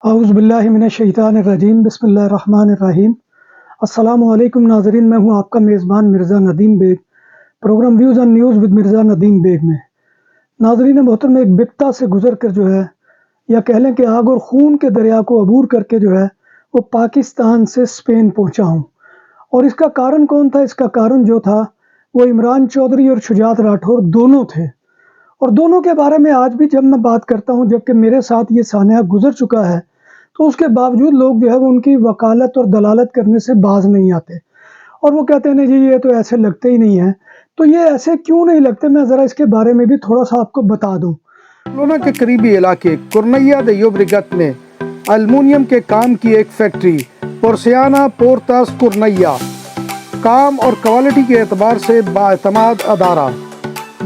اعوذ باللہ من الشیطان الرجیم بسم اللہ الرحمن الرحیم۔ السلام علیکم ناظرین، میں ہوں آپ کا میزبان Mirza Nadeem Baig, programme views and news with Mirza Nadeem Baig میں۔ ناظرین محترم، ایک بپتا سے گزر کر جو ہے، یا کہہ لیں کہ آگ اور خون کے دریا کو عبور کر کے جو ہے وہ پاکستان سے اسپین پہنچا ہوں۔ اور اس کا کارن کون تھا؟ اس کا کارن جو تھا وہ عمران چودھری اور شجاعت راٹھور دونوں تھے۔ اور دونوں کے بارے میں آج بھی جب میں بات کرتا ہوں، جبکہ میرے ساتھ یہ سانحہ گزر چکا ہے، تو اس کے باوجود لوگ جو ہے وہ ان کی وکالت اور دلالت کرنے سے باز نہیں آتے، اور وہ کہتے ہیں جی یہ تو ایسے لگتے ہی نہیں ہیں۔ تو یہ ایسے کیوں نہیں لگتے، میں ذرا اس کے بارے میں بھی تھوڑا سا آپ کو بتا دوں۔ بارسلونا کے قریبی علاقے کورنیا de Llobregat میں المونیم کے کام کی ایک فیکٹری پورسیانا پورتاس کورنیا کام اور کوالٹی کے اعتبار سے بااعتماد ادارہ،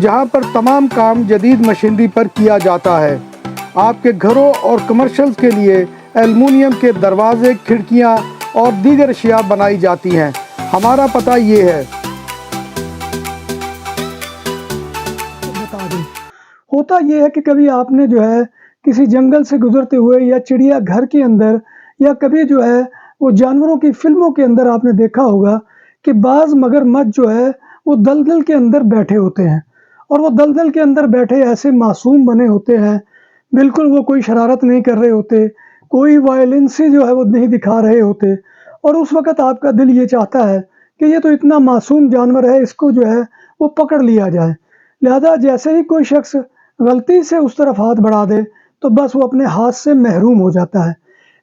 جہاں پر تمام کام جدید مشینری پر کیا جاتا ہے۔ آپ کے گھروں اور کمرشلز کے لیے المونیم کے دروازے، کھڑکیاں اور دیگر اشیاء بنائی جاتی ہیں۔ ہمارا پتہ یہ ہے۔ بتا دیں، ہوتا یہ ہے کہ کبھی آپ نے جو ہے کسی جنگل سے گزرتے ہوئے یا چڑیا گھر کے اندر یا کبھی جو ہے وہ جانوروں کی فلموں کے اندر آپ نے دیکھا ہوگا کہ بعض مگرمچھ جو ہے وہ دلدل کے اندر بیٹھے ہوتے ہیں، اور وہ دلدل کے اندر بیٹھے ایسے معصوم بنے ہوتے ہیں، بالکل وہ کوئی شرارت نہیں کر رہے ہوتے، کوئی وائلنسی جو ہے وہ نہیں دکھا رہے ہوتے، اور اس وقت آپ کا دل یہ چاہتا ہے کہ یہ تو اتنا معصوم جانور ہے، اس کو جو ہے وہ پکڑ لیا جائے۔ لہذا جیسے ہی کوئی شخص غلطی سے اس طرف ہاتھ بڑھا دے تو بس وہ اپنے ہاتھ سے محروم ہو جاتا ہے۔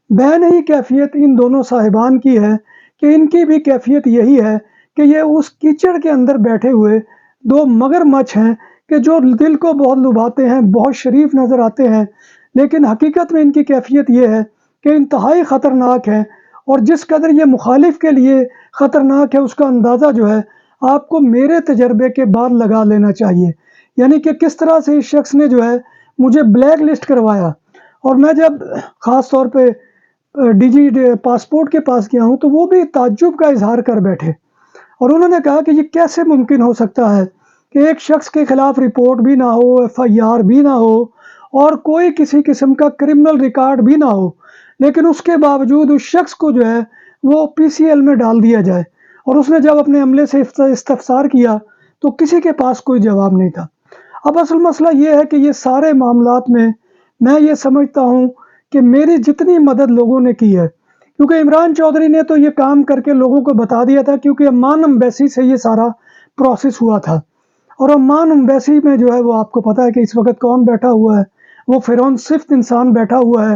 بہن ہی کیفیت ان دونوں صاحبان کی ہے کہ ان کی بھی کیفیت یہی ہے کہ یہ اس کیچڑ کے اندر بیٹھے ہوئے دو مگرمچھ ہیں کہ جو دل کو بہت لبھاتے ہیں، بہت شریف نظر آتے ہیں، لیکن حقیقت میں ان کی کیفیت یہ ہے کہ انتہائی خطرناک ہے، اور جس قدر یہ مخالف کے لیے خطرناک ہے اس کا اندازہ جو ہے آپ کو میرے تجربے کے بعد لگا لینا چاہیے۔ یعنی کہ کس طرح سے اس شخص نے جو ہے مجھے بلیک لسٹ کروایا، اور میں جب خاص طور پہ پاسپورٹ کے پاس گیا ہوں تو وہ بھی تعجب کا اظہار کر بیٹھے، اور انہوں نے کہا کہ یہ کیسے ممکن ہو سکتا ہے کہ ایک شخص کے خلاف رپورٹ بھی نہ ہو، ایف آئی آر بھی نہ ہو، اور کوئی کسی قسم کا کرمنل ریکارڈ بھی نہ ہو، لیکن اس کے باوجود اس شخص کو جو ہے وہ پی سی ایل میں ڈال دیا جائے۔ اور اس نے جب اپنے عملے سے استفسار کیا تو کسی کے پاس کوئی جواب نہیں تھا۔ اب اصل مسئلہ یہ ہے کہ یہ سارے معاملات میں یہ سمجھتا ہوں کہ میری جتنی مدد لوگوں نے کی ہے، کیونکہ عمران چودھری نے تو یہ کام کر کے لوگوں کو بتا دیا تھا، کیونکہ عمان امبیسی سے یہ سارا پروسیس ہوا تھا، اور عمان امبیسی میں جو ہے وہ آپ کو پتہ ہے کہ اس وقت کون بیٹھا ہوا ہے، وہ فرعون صفت انسان بیٹھا ہوا ہے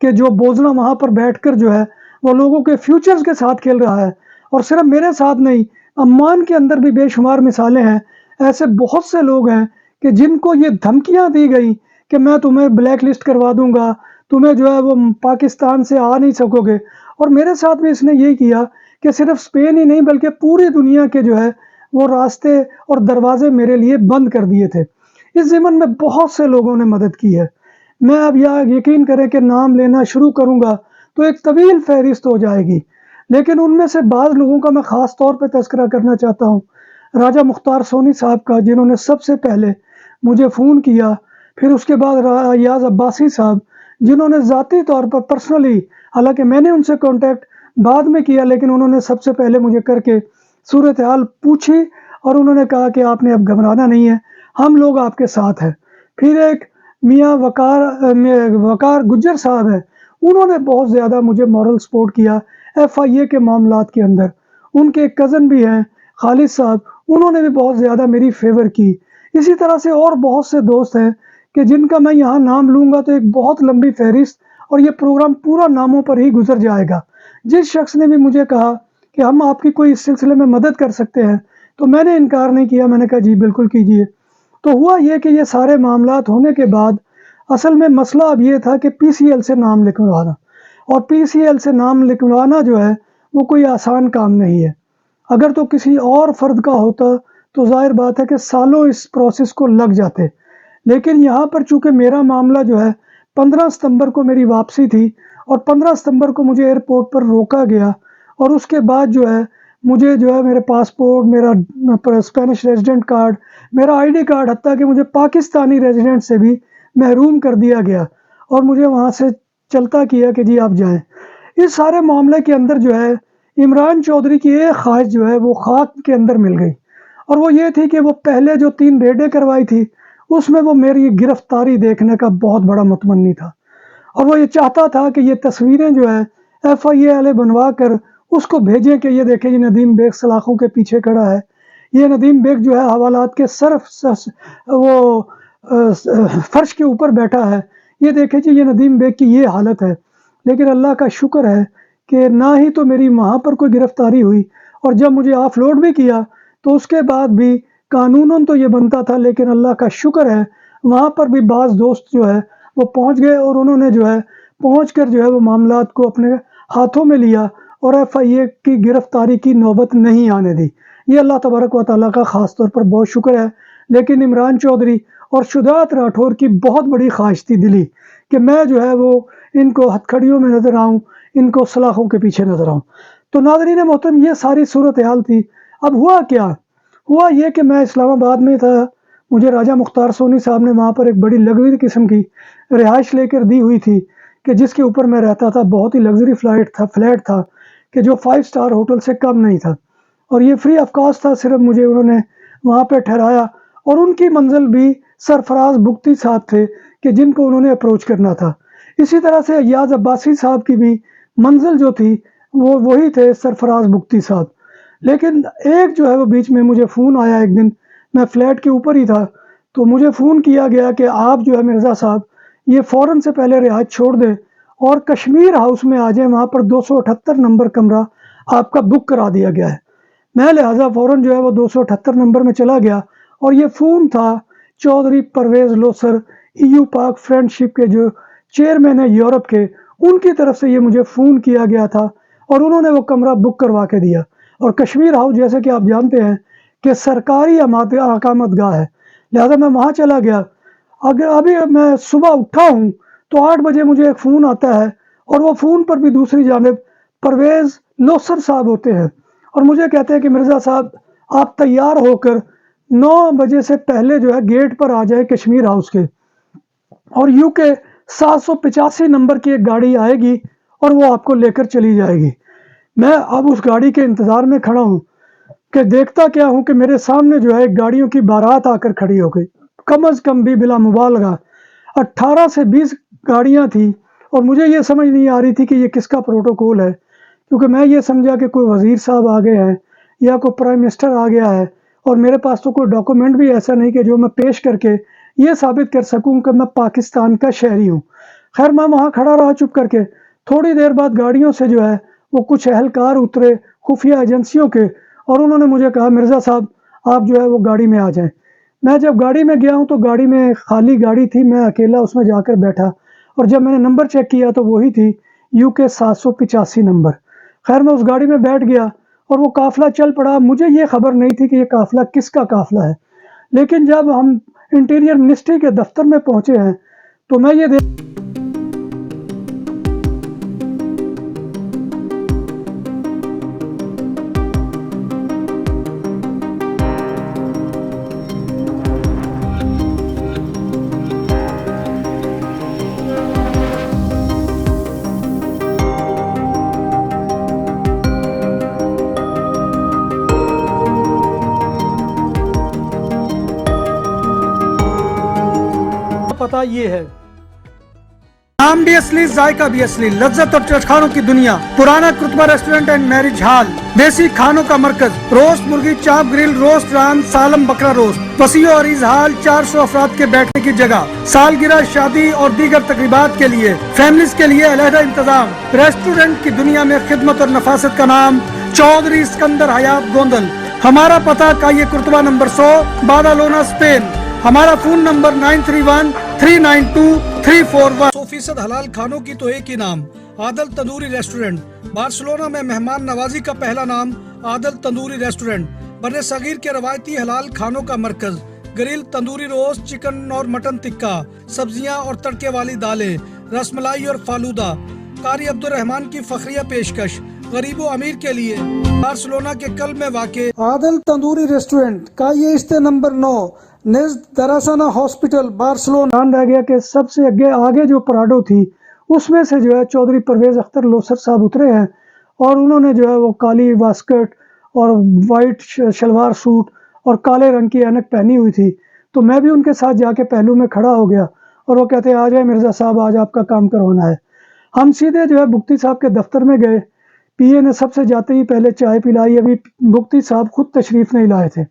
کہ جو بوزنا وہاں پر بیٹھ کر جو ہے وہ لوگوں کے فیوچرز کے ساتھ کھیل رہا ہے۔ اور صرف میرے ساتھ نہیں، عمان کے اندر بھی بے شمار مثالیں ہیں، ایسے بہت سے لوگ ہیں کہ جن کو یہ دھمکیاں دی گئی کہ میں تمہیں بلیک لسٹ کروا دوں گا، تمہیں جو ہے وہ پاکستان سے آ نہیں سکو گے۔ اور میرے ساتھ بھی اس نے یہی کیا کہ صرف اسپین ہی نہیں بلکہ پوری دنیا کے جو ہے وہ راستے اور دروازے میرے لیے بند کر دیے تھے۔ اس ضمن میں بہت سے لوگوں نے مدد کی ہے۔ میں اب یقین کریں کہ نام لینا شروع کروں گا تو ایک طویل فہرست ہو جائے گی، لیکن ان میں سے بعض لوگوں کا میں خاص طور پہ تذکرہ کرنا چاہتا ہوں۔ راجہ مختار سونی صاحب کا، جنہوں نے سب سے پہلے مجھے فون کیا، پھر اس کے بعد ایاز عباسی صاحب، جنہوں نے ذاتی طور پر پرسنلی، حالانکہ میں نے ان سے کانٹیکٹ بعد میں کیا، لیکن انہوں نے سب سے پہلے مجھے کر کے صورتحال پوچھی، اور انہوں نے کہا کہ آپ نے اب گھبرانا نہیں ہے، ہم لوگ آپ کے ساتھ ہیں۔ پھر ایک میاں وقار گجر صاحب ہیں، انہوں نے بہت زیادہ مجھے مورل سپورٹ کیا ایف آئی اے کے معاملات کے اندر۔ ان کے ایک کزن بھی ہیں خالد صاحب، انہوں نے بھی بہت زیادہ میری فیور کی۔ اسی طرح سے اور بہت سے دوست ہیں کہ جن کا میں یہاں نام لوں گا تو ایک بہت لمبی فہرست، اور یہ پروگرام پورا ناموں پر ہی گزر جائے گا۔ جس شخص نے بھی مجھے کہا کہ ہم آپ کی کوئی اس سلسلے میں مدد کر سکتے ہیں تو میں نے انکار نہیں کیا، میں نے کہا جی بالکل کیجیے۔ تو ہوا یہ کہ یہ سارے معاملات ہونے کے بعد اصل میں مسئلہ اب یہ تھا کہ پی سی ایل سے نام لکھوانا، اور پی سی ایل سے نام لکھوانا جو ہے وہ کوئی آسان کام نہیں ہے۔ اگر تو کسی اور فرد کا ہوتا تو ظاہر بات ہے کہ سالوں اس پروسیس کو لگ جاتے، لیکن یہاں پر چونکہ میرا معاملہ جو ہے 15 ستمبر کو میری واپسی تھی، اور 15 ستمبر کو مجھے ایئرپورٹ پر روکا گیا، اور اس کے بعد جو ہے مجھے جو ہے میرے پاسپورٹ، میرا اسپینش ریزیڈنٹ کارڈ، میرا آئی ڈی کارڈ، حتیٰ کہ مجھے پاکستانی ریزیڈنٹ سے بھی محروم کر دیا گیا، اور مجھے وہاں سے چلتا کیا کہ جی آپ جائیں۔ اس سارے معاملے کے اندر جو ہے عمران چودھری کی ایک خواہش جو ہے وہ خاک کے اندر مل گئی، اور وہ یہ تھی کہ وہ پہلے جو 3 ریڈیں کروائی تھی اس میں وہ میری گرفتاری دیکھنے کا بہت بڑا متمنی تھا، اور وہ یہ چاہتا تھا کہ یہ تصویریں جو ہے FIA والے بنوا کر اس کو بھیجیں کہ یہ دیکھیں یہ ندیم بیگ سلاخوں کے پیچھے کھڑا ہے، یہ ندیم بیگ جو ہے حوالات کے وہ فرش کے اوپر بیٹھا ہے، یہ دیکھیں جی یہ ندیم بیگ کی یہ حالت ہے۔ لیکن اللہ کا شکر ہے کہ نہ ہی تو میری وہاں پر کوئی گرفتاری ہوئی، اور جب مجھے آف لوڈ بھی کیا تو اس کے بعد بھی قانوناً تو یہ بنتا تھا، لیکن اللہ کا شکر ہے وہاں پر بھی بعض دوست جو ہے وہ پہنچ گئے، اور انہوں نے جو ہے پہنچ کر جو ہے وہ معاملات کو اپنے ہاتھوں میں لیا اور FIA کی گرفتاری کی نوبت نہیں آنے دی۔ یہ اللہ تبارک و تعالیٰ کا خاص طور پر بہت شکر ہے۔ لیکن عمران چودھری اور شجاعت راٹھور کی بہت بڑی خواہش تھی دلی کہ میں جو ہے وہ ان کو ہتھکڑیوں میں نظر آؤں، ان کو سلاخوں کے پیچھے نظر آؤں۔ تو ناظرین محترم یہ ساری صورتحال تھی۔ اب ہوا کیا؟ ہوا یہ کہ میں اسلام آباد میں تھا، مجھے راجہ مختار سونی صاحب نے وہاں پر ایک بڑی لگژری قسم کی رہائش لے کر دی ہوئی تھی کہ جس کے اوپر میں رہتا تھا، بہت ہی لگژری فلیٹ تھا کہ جو 5 اسٹار ہوٹل سے کم نہیں تھا، اور یہ فری آف کاسٹ تھا، صرف مجھے انہوں نے وہاں پہ ٹھہرایا، اور ان کی منزل بھی سرفراز بگٹی صاحب تھے کہ جن کو انہوں نے اپروچ کرنا تھا۔ اسی طرح سے ایاز عباسی صاحب کی بھی منزل جو تھی وہ وہی تھے، سرفراز بگٹی صاحب۔ لیکن ایک جو ہے وہ بیچ میں مجھے فون آیا، ایک دن میں فلیٹ کے اوپر ہی تھا تو مجھے فون کیا گیا کہ آپ جو ہے مرزا صاحب یہ فوراً سے پہلے رہائش چھوڑ دیں اور کشمیر ہاؤس میں آ جائیں، وہاں پر 278 نمبر کمرہ آپ کا بک کرا دیا گیا ہے۔ میں لہٰذا فوراً جو ہے وہ 278 نمبر میں چلا گیا، اور یہ فون تھا چودھری پرویز لوثر EU پاک فرینڈشپ کے جو چیئرمین ہیں یورپ کے، ان کی طرف سے یہ مجھے فون کیا گیا تھا، اور انہوں نے وہ کمرہ بک کروا کے دیا۔ اور کشمیر ہاؤس جیسے کہ آپ جانتے ہیں کہ سرکاری اقامت گاہ ہے، لہذا میں وہاں چلا گیا۔ اگر ابھی میں صبح اٹھا ہوں تو 8 بجے مجھے ایک فون آتا ہے، اور وہ فون پر بھی دوسری جانب پرویز لوثر صاحب ہوتے ہیں، اور مجھے کہتے ہیں کہ مرزا صاحب آپ تیار ہو کر 9 بجے سے پہلے جو ہے گیٹ پر آ جائے کشمیر ہاؤس کے، اور UK 785 نمبر کی ایک گاڑی آئے گی اور وہ آپ کو لے کر چلی جائے گی۔ میں اب اس گاڑی کے انتظار میں کھڑا ہوں کہ دیکھتا کیا ہوں کہ میرے سامنے جو ہے گاڑیوں کی بارات آ کر کھڑی ہو گئی، کم از کم بھی بلا مبالغہ 18 سے 20 گاڑیاں تھیں، اور مجھے یہ سمجھ نہیں آ رہی تھی کہ یہ کس کا پروٹوکول ہے، کیونکہ میں یہ سمجھا کہ کوئی وزیر صاحب آ گئے ہیں یا کوئی پرائم منسٹر آ گیا ہے، اور میرے پاس تو کوئی ڈاکومنٹ بھی ایسا نہیں کہ جو میں پیش کر کے یہ ثابت کر سکوں کہ میں پاکستان کا شہری ہوں۔ خیر میں وہاں کھڑا رہا چپ کر کے۔ تھوڑی دیر بعد گاڑیوں سے جو ہے وہ کچھ اہلکار اترے خفیہ ایجنسیوں کے، اور انہوں نے مجھے کہا مرزا صاحب آپ جو ہے وہ گاڑی میں آ جائیں۔ میں جب گاڑی میں گیا ہوں تو گاڑی میں خالی گاڑی تھی، میں اکیلا اس میں جا کر بیٹھا، اور جب میں نے نمبر چیک کیا تو وہی تھی UK 785 نمبر۔ خیر میں اس گاڑی میں بیٹھ گیا اور وہ قافلہ چل پڑا۔ مجھے یہ خبر نہیں تھی کہ یہ قافلہ کس کا قافلہ ہے، لیکن جب ہم انٹیریئر منسٹری کے دفتر میں پہنچے ہیں تو میں یہ پتہ یہ ہے، نام بھی اصلی، ذائقہ بھی اصلی، لذت اور چٹخانوں کی دنیا، پرانا کرتبہ ریسٹورنٹ اینڈ میرج ہال، دیسی کھانوں کا مرکز، روسٹ مرغی، چاپ گرل، روسٹ ران، سالم بکرا روسٹ، وسیع و عریض ہال، 400 افراد کے بیٹھنے کی جگہ، سالگرہ، شادی اور دیگر تقریبات کے لیے، فیملیز کے لیے علیحدہ انتظام۔ ریسٹورنٹ کی دنیا میں خدمت اور نفاست کا نام چودھری اسکندر حیات گوندل۔ ہمارا پتہ کائیے کرتبہ نمبر 100، بادالونا، اسپین۔ ہمارا فون نمبر 9313923441۔ 100% حلال کھانوں کی تو ایک ہی نام، عادل تندوری ریسٹورنٹ۔ بارسلونا میں مہمان نوازی کا پہلا نام عادل تندوری ریسٹورنٹ، بر صغیر کے روایتی حلال کھانوں کا مرکز، گرل، تندوری روسٹ، چکن اور مٹن ٹکا، سبزیاں اور تڑکے والی دالیں، رس ملائی اور فالودہ۔ قاری عبدالرحمان کی فخریہ پیشکش غریب و امیر کے لیے، بارسلونا کے قلب میں واقع عادل تندوری ریسٹورنٹ، کائیے استے نمبر 9، نزد دراسانہ ہاسپٹل، بارسلونا۔ رہ گیا کہ سب سے آگے جو پراڈو تھی اس میں سے جو ہے چودھری پرویز اختر لوثر صاحب اترے ہیں، اور انہوں نے جو ہے وہ کالی واسکٹ اور وائٹ شلوار سوٹ اور کالے رنگ کی اینک پہنی ہوئی تھی۔ تو میں بھی ان کے ساتھ جا کے پہلو میں کھڑا ہو گیا، اور وہ کہتے ہیں آ جائے مرزا صاحب، آج آپ کا کام کروانا ہے۔ ہم سیدھے جو ہے بگٹی صاحب کے دفتر میں گئے۔ پی اے نے سب سے جاتے ہی پہلے چائے پلائی، ابھی بگٹی صاحب خود تشریف نہیں لائے تھے،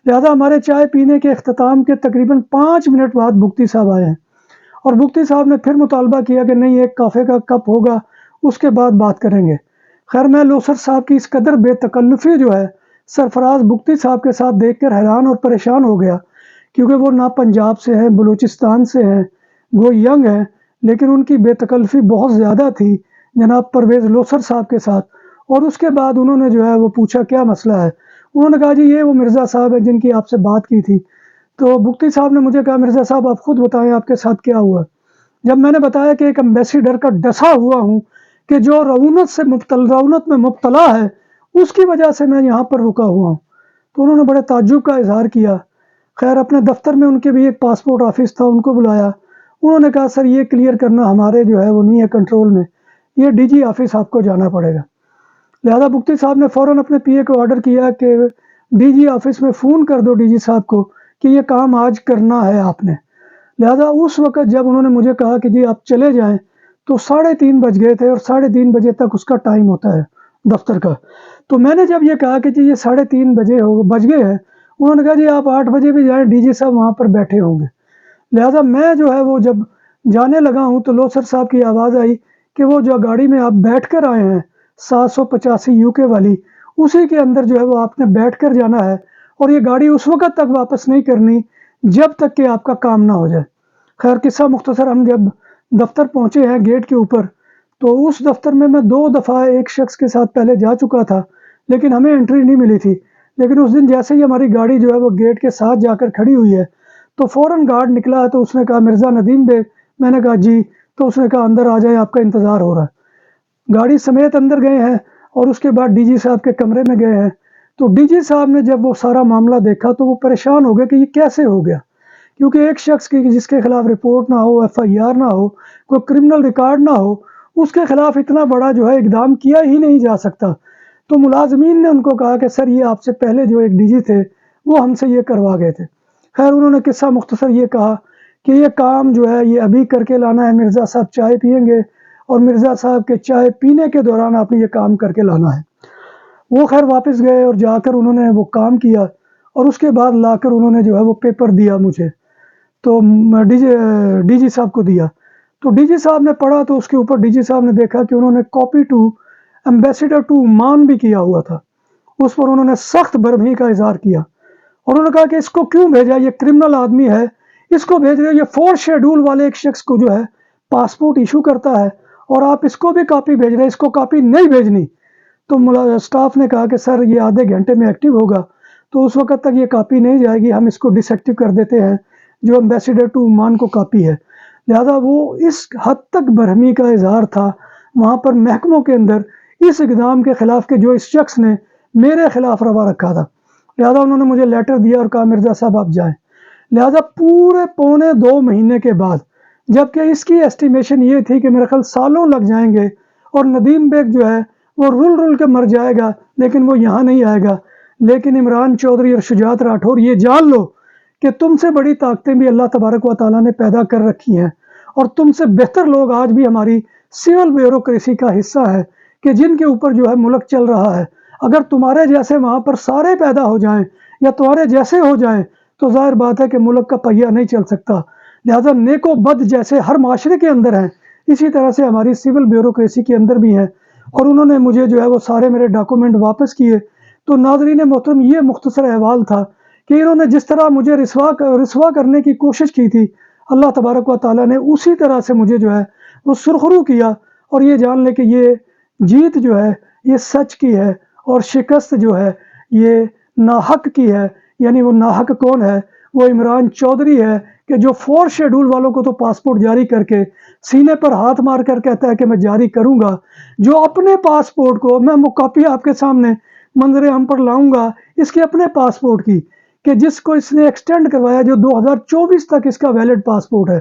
لہذا ہمارے چائے پینے کے اختتام کے تقریباً 5 منٹ بعد بگٹی صاحب آئے ہیں، اور بگٹی صاحب نے پھر مطالبہ کیا کہ نہیں، ایک کافے کا کپ ہوگا، اس کے بعد بات کریں گے۔ خیر، میں لوثر صاحب کی اس قدر بے تکلفی جو ہے سرفراز بگٹی صاحب کے ساتھ دیکھ کر حیران اور پریشان ہو گیا، کیونکہ وہ نہ پنجاب سے ہیں، بلوچستان سے ہیں، وہ ینگ ہیں، لیکن ان کی بے تکلفی بہت زیادہ تھی جناب پرویز لوثر صاحب کے ساتھ۔ اور اس کے بعد انہوں نے جو ہے وہ پوچھا کیا مسئلہ ہے، انہوں نے کہا جی یہ وہ مرزا صاحب ہیں جن کی آپ سے بات کی تھی۔ تو بگٹی صاحب نے مجھے کہا مرزا صاحب آپ خود بتائیں آپ کے ساتھ کیا ہوا۔ جب میں نے بتایا کہ ایک امبیسیڈر کا ڈسا ہوا ہوں کہ جو رعونت میں مبتلا ہے، اس کی وجہ سے میں یہاں پر رکا ہوا ہوں، تو انہوں نے بڑے تعجب کا اظہار کیا۔ خیر، اپنے دفتر میں ان کے بھی ایک پاسپورٹ آفس تھا، ان کو بلایا، انہوں نے کہا سر یہ کلیئر کرنا ہمارے جو ہے وہ نہیں ہے کنٹرول میں، یہ ڈی جی آفس آپ کو جانا پڑے گا۔ لہذا بگٹی صاحب نے فوراً اپنے پی اے کو آرڈر کیا کہ ڈی جی آفس میں فون کر دو ڈی جی صاحب کو کہ یہ کام آج کرنا ہے آپ نے۔ لہذا اس وقت جب انہوں نے مجھے کہا کہ جی آپ چلے جائیں، تو 3:30 بج گئے تھے، اور 3:30 بجے تک اس کا ٹائم ہوتا ہے دفتر کا۔ تو میں نے جب یہ کہا کہ جی یہ 3:30 بج گئے ہیں، انہوں نے کہا جی آپ 8 بجے بھی جائیں، ڈی جی صاحب وہاں پر بیٹھے ہوں گے۔ لہذا میں جو ہے وہ جب جانے لگا ہوں تو لوثر صاحب کی آواز آئی کہ وہ جو گاڑی میں آپ بیٹھ کر آئے ہیں 785 یو کے والی، اسی کے اندر جو ہے وہ آپ نے بیٹھ کر جانا ہے، اور یہ گاڑی اس وقت تک واپس نہیں کرنی جب تک کہ آپ کا کام نہ ہو جائے۔ خیر، قصہ مختصر، ہم جب دفتر پہنچے ہیں گیٹ کے اوپر، تو اس دفتر میں 2 دفعہ ایک شخص کے ساتھ پہلے جا چکا تھا، لیکن ہمیں انٹری نہیں ملی تھی۔ لیکن اس دن جیسے ہی ہماری گاڑی جو ہے وہ گیٹ کے ساتھ جا کر کھڑی ہوئی ہے، تو فوراً گارڈ نکلا، تو اس نے کہا مرزا ندیم بیگ، میں نے کہا جی، تو اس نے کہا اندر آ جائیں، آپ کا انتظار ہو رہا ہے۔ گاڑی سمیت اندر گئے ہیں، اور اس کے بعد ڈی جی صاحب کے کمرے میں گئے ہیں۔ تو ڈی جی صاحب نے جب وہ سارا معاملہ دیکھا تو وہ پریشان ہو گئے کہ یہ کیسے ہو گیا، کیونکہ ایک شخص کی جس کے خلاف رپورٹ نہ ہو، ایف آئی آر نہ ہو، کوئی کرمنل ریکارڈ نہ ہو، اس کے خلاف اتنا بڑا جو ہے اقدام کیا ہی نہیں جا سکتا۔ تو ملازمین نے ان کو کہا کہ سر یہ آپ سے پہلے جو ایک ڈی جی تھے وہ ہم سے یہ کروا گئے تھے۔ خیر، انہوں نے قصہ مختصر یہ کہا کہ یہ کام جو ہے یہ ابھی کر کے لانا ہے، مرزا صاحب چائے پئیں گے، اور مرزا صاحب کے چائے پینے کے دوران آپ نے یہ کام کر کے لانا ہے۔ وہ خیر واپس گئے، اور جا کر انہوں نے وہ کام کیا، اور اس کے بعد لا کر انہوں نے جو ہے وہ پیپر دیا مجھے، تو ڈی جی صاحب کو دیا۔ تو ڈی جی صاحب نے پڑھا، تو اس کے اوپر ڈی جی صاحب نے دیکھا کہ انہوں نے copy to ambassador to Oman بھی کیا ہوا تھا۔ اس پر انہوں نے سخت برہمی کا اظہار کیا، اور انہوں نے کہا کہ اس کو کیوں بھیجا، یہ کرمنل آدمی ہے، اس کو بھیج رہے ہو، یہ 4 شیڈول والے ایک شخص کو جو ہے پاسپورٹ ایشو کرتا ہے، اور آپ اس کو بھی کاپی بھیج رہے ہیں، اس کو کاپی نہیں بھیجنی۔ تو اسٹاف نے کہا کہ سر یہ آدھے گھنٹے میں ایکٹیو ہوگا، تو اس وقت تک یہ کاپی نہیں جائے گی، ہم اس کو ڈس ایکٹیو کر دیتے ہیں جو ایمبیسیڈر ٹو عمان کو کاپی ہے۔ لہذا وہ اس حد تک برہمی کا اظہار تھا وہاں پر محکموں کے اندر اس اقدام کے خلاف کہ جو اس شخص نے میرے خلاف روا رکھا تھا۔ لہذا انہوں نے مجھے لیٹر دیا اور کہا مرزا صاحب آپ جائیں۔ لہذا پورے 2.25 مہینے کے بعد، جبکہ اس کی ایسٹیمیشن یہ تھی کہ میرے خیال سالوں لگ جائیں گے، اور ندیم بیگ جو ہے وہ رول کے مر جائے گا، لیکن وہ یہاں نہیں آئے گا، لیکن عمران چودھری اور شجاعت راٹھور یہ جان لو کہ تم سے بڑی طاقتیں بھی اللہ تبارک و تعالیٰ نے پیدا کر رکھی ہیں، اور تم سے بہتر لوگ آج بھی ہماری سول بیوروکریسی کا حصہ ہے کہ جن کے اوپر جو ہے ملک چل رہا ہے۔ اگر تمہارے جیسے وہاں پر سارے پیدا ہو جائیں یا تمہارے جیسے ہو جائیں تو ظاہر بات ہے کہ ملک کا پہیہ نہیں چل سکتا۔ لہذا نیک و بد جیسے ہر معاشرے کے اندر ہیں، اسی طرح سے ہماری سول بیوروکریسی کے اندر بھی ہیں۔ اور انہوں نے مجھے جو ہے وہ سارے میرے ڈاکومنٹ واپس کیے۔ تو ناظرین محترم، یہ مختصر احوال تھا کہ انہوں نے جس طرح مجھے رسوا کرنے کی کوشش کی تھی، اللہ تبارک و تعالیٰ نے اسی طرح سے مجھے جو ہے وہ سرخرو کیا۔ اور یہ جان لے کہ یہ جیت جو ہے یہ سچ کی ہے، اور شکست جو ہے یہ ناحق کی ہے۔ یعنی وہ ناحق کون ہے؟ وہ عمران چودھری ہے کہ جو 4 شیڈول والوں کو تو پاسپورٹ جاری کر کے سینے پر ہاتھ مار کر کہتا ہے کہ میں جاری کروں گا، جو اپنے پاسپورٹ کو میں کاپی آپ کے سامنے منظر عام پر لاؤں گا اس کے اپنے پاسپورٹ کی، کہ جس کو اس نے ایکسٹینڈ کروایا، جو 2024 تک اس کا ویلڈ پاسپورٹ ہے،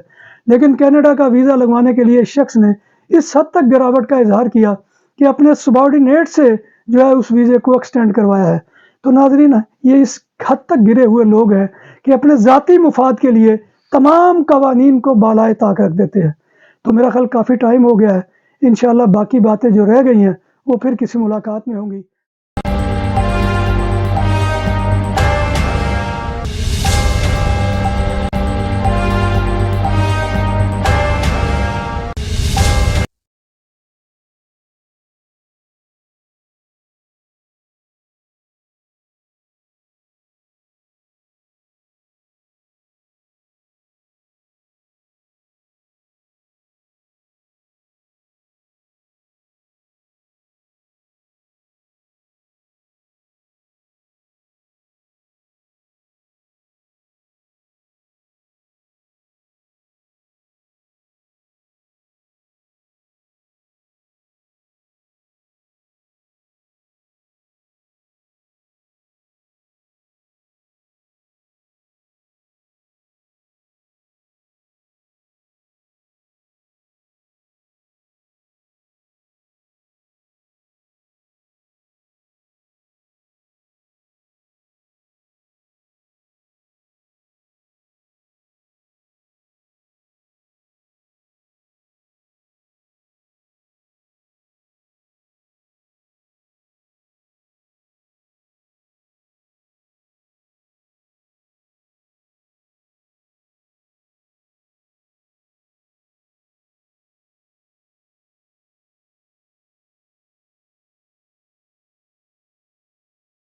لیکن کینیڈا کا ویزا لگوانے کے لیے اس شخص نے اس حد تک گراوٹ کا اظہار کیا کہ اپنے سبارڈینیٹ سے جو ہے اس ویزے کو ایکسٹینڈ کروایا ہے۔ تو ناظرین، یہ اس حد تک گرے ہوئے لوگ ہیں کہ اپنے ذاتی مفاد کے لیے تمام قوانین کو بالائے طاق رکھ دیتے ہیں۔ تو میرا خیال کافی ٹائم ہو گیا ہے، انشاءاللہ باقی باتیں جو رہ گئی ہیں وہ پھر کسی ملاقات میں ہوں گی۔